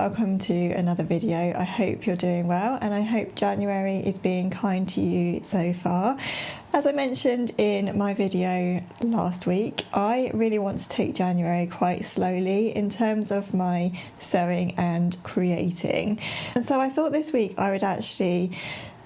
welcome to another video. I hope you're doing well and I hope January is being kind to you so far. As I mentioned in my video last week, I really want to take January quite slowly in terms of my sewing and creating. And so I thought this week I would actually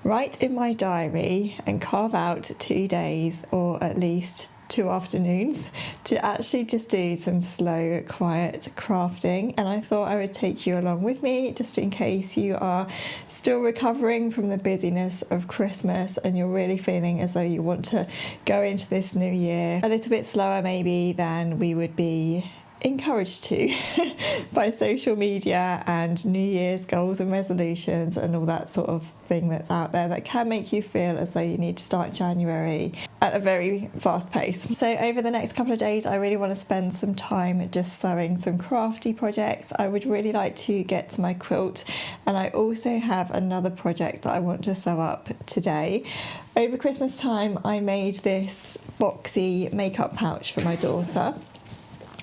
write in my diary and carve out 2 days, or at least 2 afternoons, to actually just do some slow, quiet crafting. And I thought I would take you along with me just in case you are still recovering from the busyness of Christmas and you're really feeling as though you want to go into this new year a little bit slower maybe than we would be encouraged to by social media and New Year's goals and resolutions and all that sort of thing that's out there that can make you feel as though you need to start January at a very fast pace. So over the next couple of days I really want to spend some time just sewing some crafty projects. I would really like to get to my quilt, and I also have another project that I want to sew up today. Over Christmas time I made this Boxy makeup pouch for my daughter.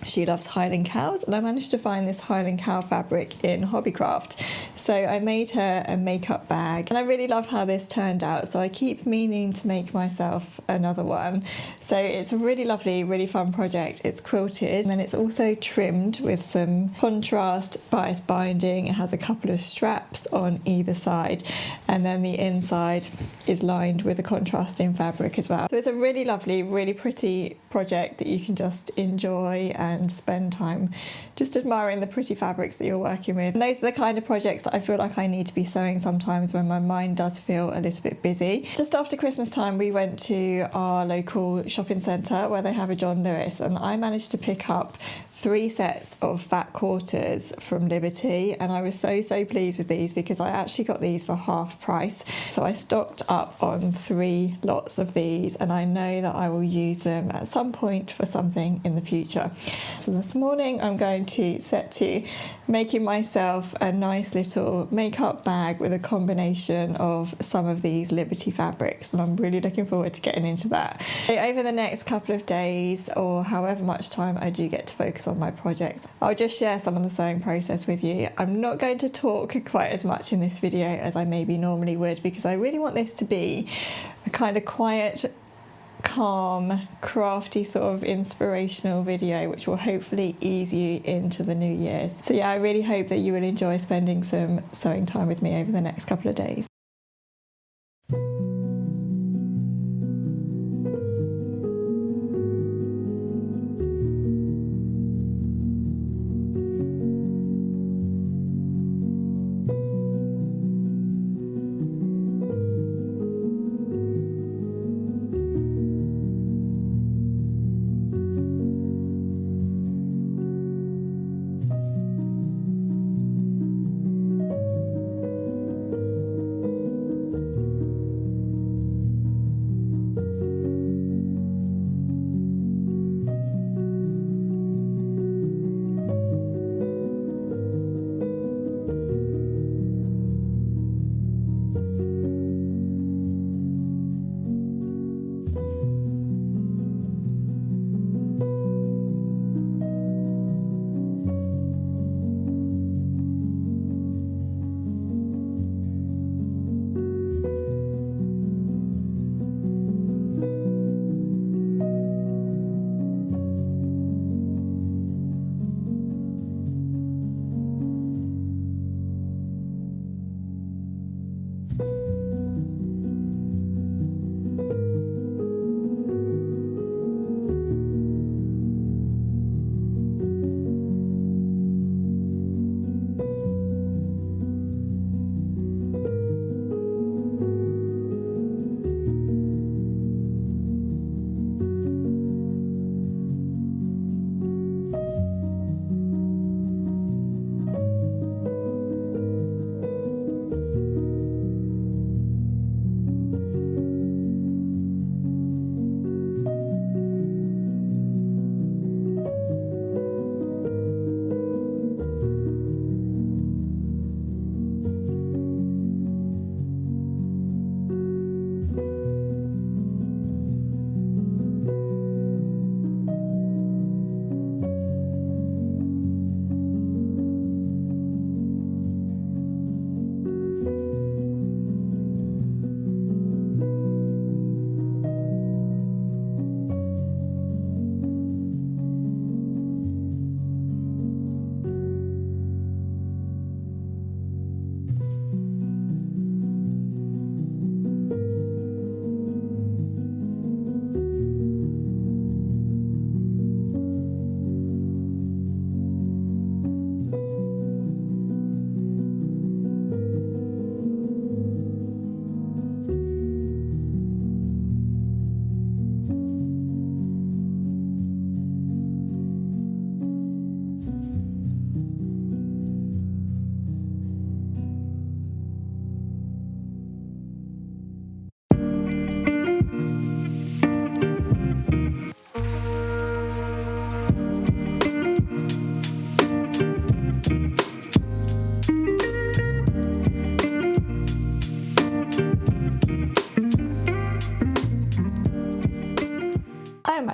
She loves Highland cows, and I managed to find this Highland cow fabric in Hobbycraft. So I made her a makeup bag, and I really love how this turned out. So I keep meaning to make myself another one. So it's a really lovely, really fun project. It's quilted, and then it's also trimmed with some contrast bias binding. It has a couple of straps on either side, and then the inside is lined with a contrasting fabric as well. So it's a really lovely, really pretty project that you can just enjoy and spend time just admiring the pretty fabrics that you're working with. And those are the kind of projects that I feel like I need to be sewing sometimes when my mind does feel a little bit busy. Just after Christmas time we went to our local shopping centre where they have a John Lewis, and I managed to pick up 3 sets of fat quarters from Liberty, and I was so pleased with these because I actually got these for half price. So I stocked up on 3 lots of these, and I know that I will use them at some point for something in the future. So this morning I'm going to set to making myself a nice little makeup bag with a combination of some of these Liberty fabrics, and I'm really looking forward to getting into that. So over the next couple of days, or however much time I do get to focus on my project, I'll just share some of the sewing process with you. I'm not going to talk quite as much in this video as I maybe normally would, because I really want this to be a kind of quiet, calm, crafty sort of inspirational video which will hopefully ease you into the new year. So yeah, I really hope that you will enjoy spending some sewing time with me over the next couple of days.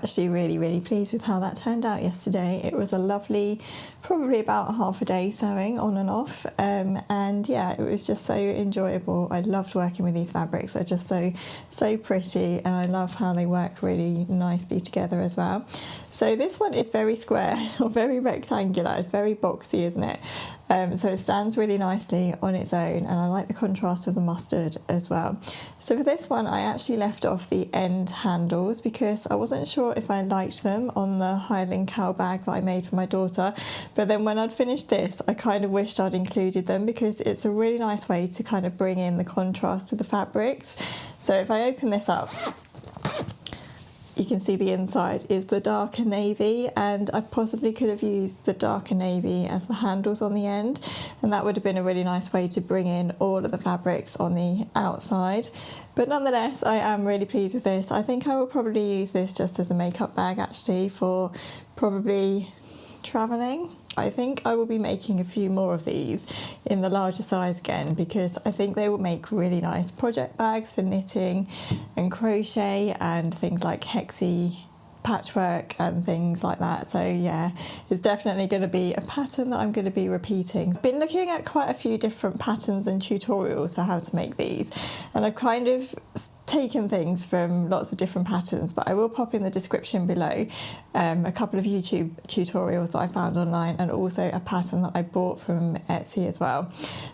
actually really pleased with how that turned out yesterday. It was a lovely, probably about half a day sewing on and off, and yeah, it was just so enjoyable. I loved working with these fabrics. They're just so pretty, and I love how they work really nicely together as well. So this one is very square or very rectangular. It's very boxy, isn't it? So it stands really nicely on its own, and I like the contrast of the mustard as well. So for this one, I actually left off the end handles because I wasn't sure if I liked them on the Highland cow bag that I made for my daughter. But then when I'd finished this, I kind of wished I'd included them because it's a really nice way to kind of bring in the contrast of the fabrics. So if I open this up, you can see the inside is the darker navy, and I possibly could have used the darker navy as the handles on the end, and that would have been a really nice way to bring in all of the fabrics on the outside. But nonetheless, I am really pleased with this. I think I will probably use this just as a makeup bag actually for probably travelling. I think I will be making a few more of these in the larger size again because I think they will make really nice project bags for knitting and crochet and things like hexie patchwork and things like that. So yeah, it's definitely going to be a pattern that I'm going to be repeating. I've been looking at quite a few different patterns and tutorials for how to make these, and I've kind of taken things from lots of different patterns, but I will pop in the description below a couple of YouTube tutorials that I found online, and also a pattern that I bought from Etsy as well.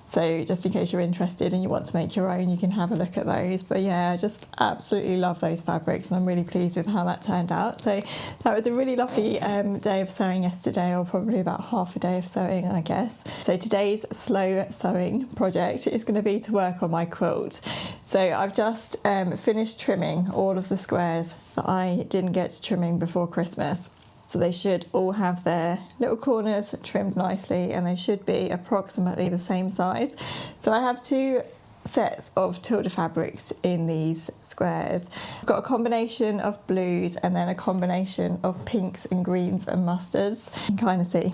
So just in case you're interested and you want to make your own, you can have a look at those. But yeah, I just absolutely love those fabrics, and I'm really pleased with how that turned out. So that was a really lovely day of sewing yesterday, or probably about half a day of sewing, I guess. So today's slow sewing project is going to be to work on my quilt. So I've just finished trimming all of the squares that I didn't get to trimming before Christmas. So they should all have their little corners trimmed nicely, and they should be approximately the same size. So I have two sets of Tilda fabrics in these squares. I've got a combination of blues and then a combination of pinks and greens and mustards. You can kind of see.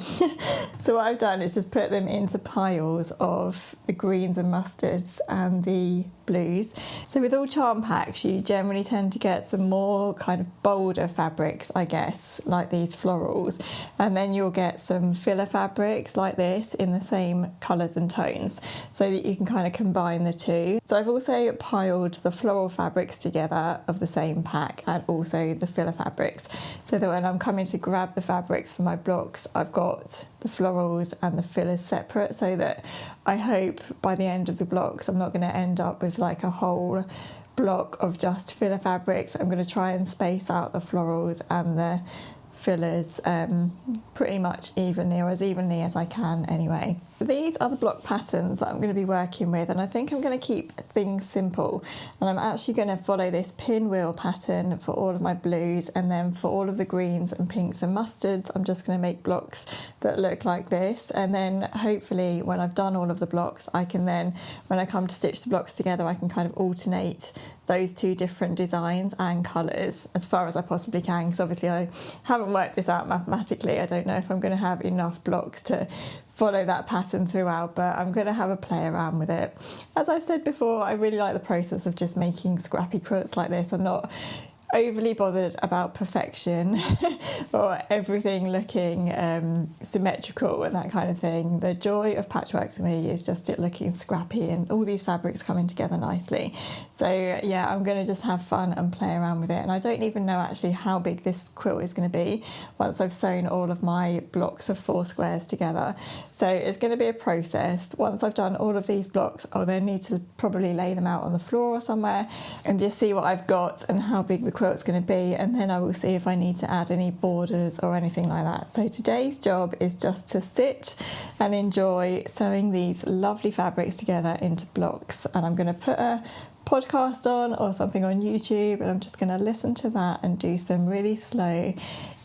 So what I've done is just put them into piles of the greens and mustards and the blues. So with all charm packs, you generally tend to get some more kind of bolder fabrics, I guess, like these florals, and then you'll get some filler fabrics like this in the same colours and tones, so that you can kind of combine the two. So I've also piled the floral fabrics together of the same pack, and also the filler fabrics, so that when I'm coming to grab the fabrics for my blocks, I've got the florals and the fillers separate, so that I hope by the end of the blocks I'm not going to end up with like a whole block of just filler fabrics. I'm going to try and space out the florals and the fillers pretty much evenly, or as evenly as I can anyway. These are the block patterns that I'm going to be working with, and I think I'm going to keep things simple, and I'm actually going to follow this pinwheel pattern for all of my blues, and then for all of the greens and pinks and mustards I'm just going to make blocks that look like this, and then hopefully when I've done all of the blocks, I can then, when I come to stitch the blocks together, I can kind of alternate those two different designs and colours as far as I possibly can, because obviously I haven't worked this out mathematically. I don't know if I'm going to have enough blocks to follow that pattern throughout, but I'm going to have a play around with it. As I've said before, I really like the process of just making scrappy quilts like this. I'm not overly bothered about perfection or everything looking symmetrical and that kind of thing. The joy of patchwork to me is just it looking scrappy and all these fabrics coming together nicely. So yeah, I'm going to just have fun and play around with it, and I don't even know actually how big this quilt is going to be once I've sewn all of my blocks of 4 squares together. So it's going to be a process. Once I've done all of these blocks, I'll then need to probably lay them out on the floor or somewhere and just see what I've got and how big the quilt's going to be, and then I will see if I need to add any borders or anything like that. So today's job is just to sit and enjoy sewing these lovely fabrics together into blocks, and I'm going to put a podcast on or something on YouTube, and I'm just going to listen to that and do some really slow,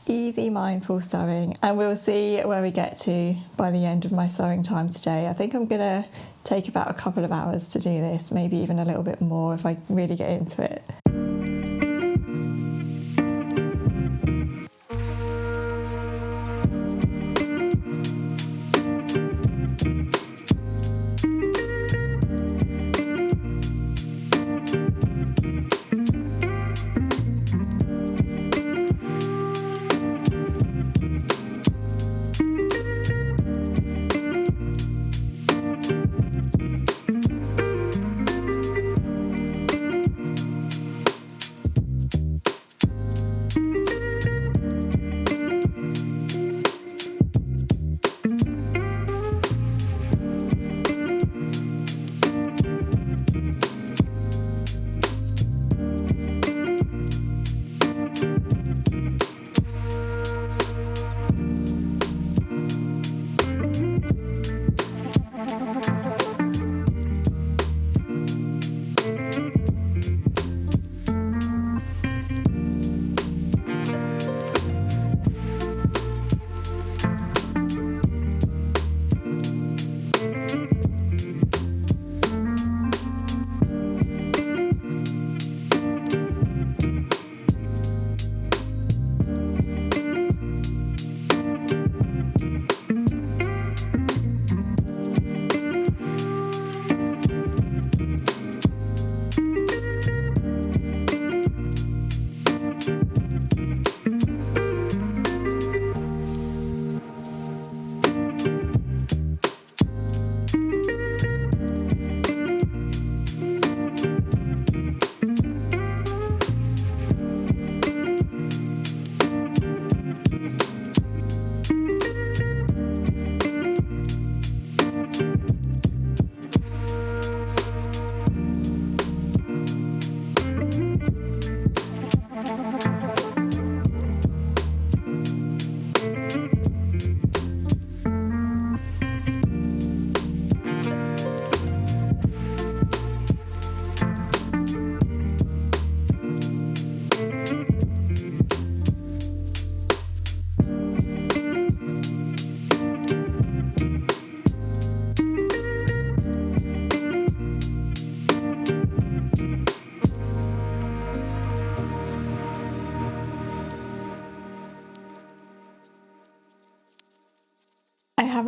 easy, mindful sewing, and we'll see where we get to by the end of my sewing time today. I think I'm going to take about a couple of hours to do this, maybe even a little bit more if I really get into it.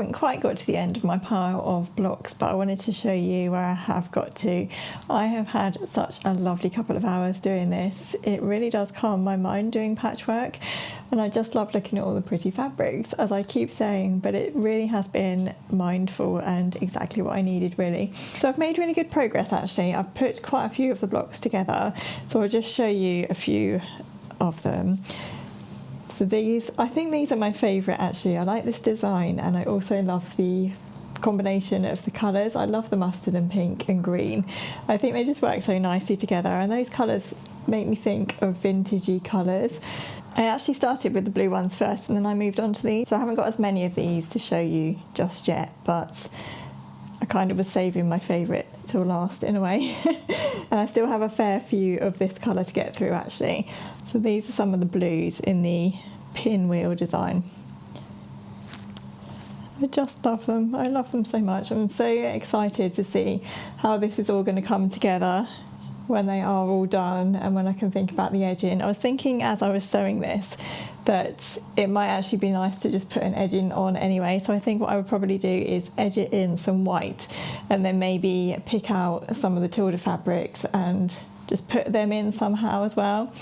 haven't quite got to the end of my pile of blocks, but I wanted to show you where I have got to. I have had such a lovely couple of hours doing this. It really does calm my mind doing patchwork, and I just love looking at all the pretty fabrics, as I keep saying, but it really has been mindful and exactly what I needed, really. So I've made really good progress actually. I've put quite a few of the blocks together, so I'll just show you a few of them. So I think these are my favourite actually. I like this design, and I also love the combination of the colours. I love the mustard and pink and green. I think they just work so nicely together, and those colours make me think of vintagey colours. I actually started with the blue ones first, and then I moved on to these. So I haven't got as many of these to show you just yet, but I kind of was saving my favourite till last in a way. And I still have a fair few of this colour to get through actually. So these are some of the blues in the pinwheel design. I just love them. I love them so much. I'm so excited to see how this is all going to come together when they are all done, and when I can think about the edging. I was thinking as I was sewing this that it might actually be nice to just put an edging on anyway, so I think what I would probably do is edge it in some white and then maybe pick out some of the tilde fabrics and just put them in somehow as well.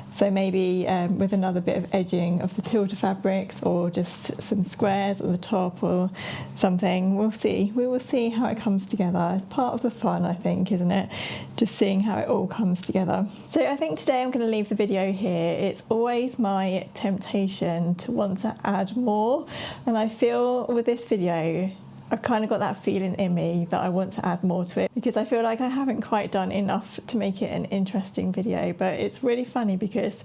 So maybe with another bit of edging of the tilde fabrics, or just some squares at the top or something. We'll see. We will see how it comes together. It's part of the fun, I think, isn't it? Just seeing how it all comes together. So I think today I'm going to leave the video here. It's always my temptation to want to add more, and I feel with this video I've kind of got that feeling in me that I want to add more to it, because I feel like I haven't quite done enough to make it an interesting video. But it's really funny because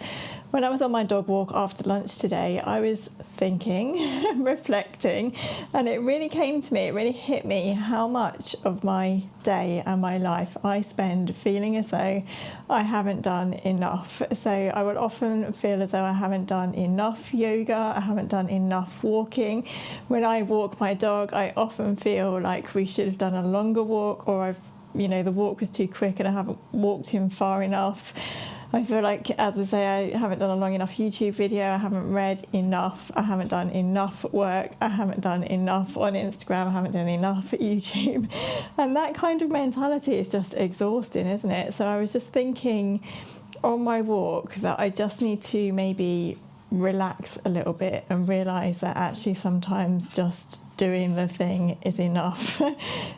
when I was on my dog walk after lunch today, I was thinking, reflecting, and it really came to me, it really hit me how much of my day and my life I spend feeling as though I haven't done enough. So I will often feel as though I haven't done enough yoga, I haven't done enough walking. When I walk my dog, I often feel like we should have done a longer walk, or the walk was too quick and I haven't walked him far enough. I feel like, as I say, I haven't done a long enough YouTube video, I haven't read enough, I haven't done enough work, I haven't done enough on Instagram, I haven't done enough at YouTube. And that kind of mentality is just exhausting, isn't it? So I was just thinking on my walk that I just need to maybe relax a little bit and realise that actually sometimes just doing the thing is enough.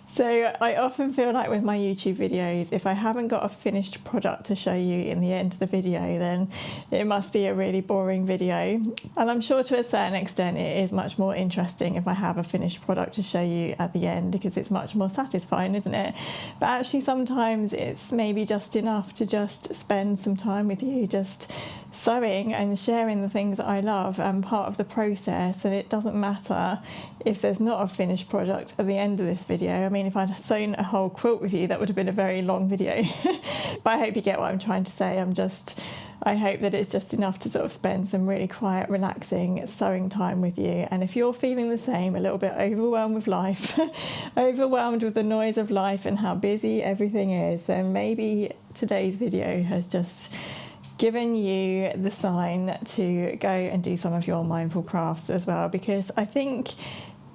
So I often feel like with my YouTube videos, if I haven't got a finished product to show you in the end of the video, then it must be a really boring video. And I'm sure to a certain extent it is much more interesting if I have a finished product to show you at the end, because it's much more satisfying, isn't it? But actually sometimes it's maybe just enough to just spend some time with you, just sewing and sharing the things that I love and part of the process. And it doesn't matter if there's not a finished product at the end of this video. I mean, if I'd sewn a whole quilt with you, that would have been a very long video. But I hope you get what I'm trying to say. I hope that it's just enough to sort of spend some really quiet, relaxing sewing time with you. And if you're feeling the same, a little bit overwhelmed with life, overwhelmed with the noise of life and how busy everything is, then maybe today's video has just given you the sign to go and do some of your mindful crafts as well. Because I think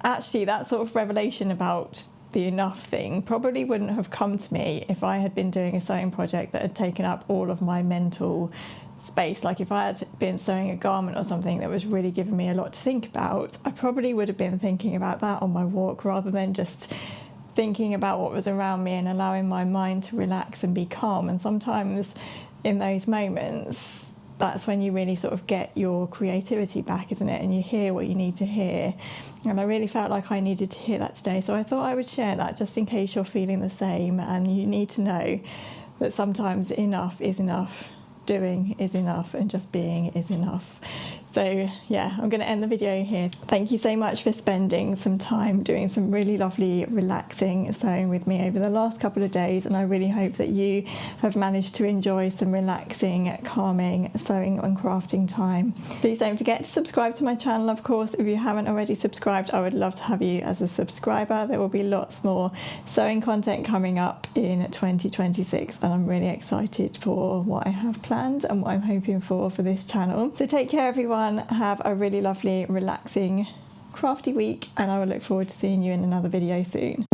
actually that sort of revelation about the enough thing probably wouldn't have come to me if I had been doing a sewing project that had taken up all of my mental space. Like if I had been sewing a garment or something that was really giving me a lot to think about, I probably would have been thinking about that on my walk rather than just thinking about what was around me and allowing my mind to relax and be calm. And sometimes in those moments, that's when you really sort of get your creativity back, isn't it? And you hear what you need to hear. And I really felt like I needed to hear that today. So I thought I would share that just in case you're feeling the same and you need to know that sometimes enough is enough, doing is enough, and just being is enough. So yeah, I'm going to end the video here. Thank you so much for spending some time doing some really lovely, relaxing sewing with me over the last couple of days, and I really hope that you have managed to enjoy some relaxing, calming sewing and crafting time. Please don't forget to subscribe to my channel, of course. If you haven't already subscribed, I would love to have you as a subscriber. There will be lots more sewing content coming up in 2026, and I'm really excited for what I have planned and what I'm hoping for this channel. So take care, everyone. Have a really lovely, relaxing crafty week, and I will look forward to seeing you in another video soon.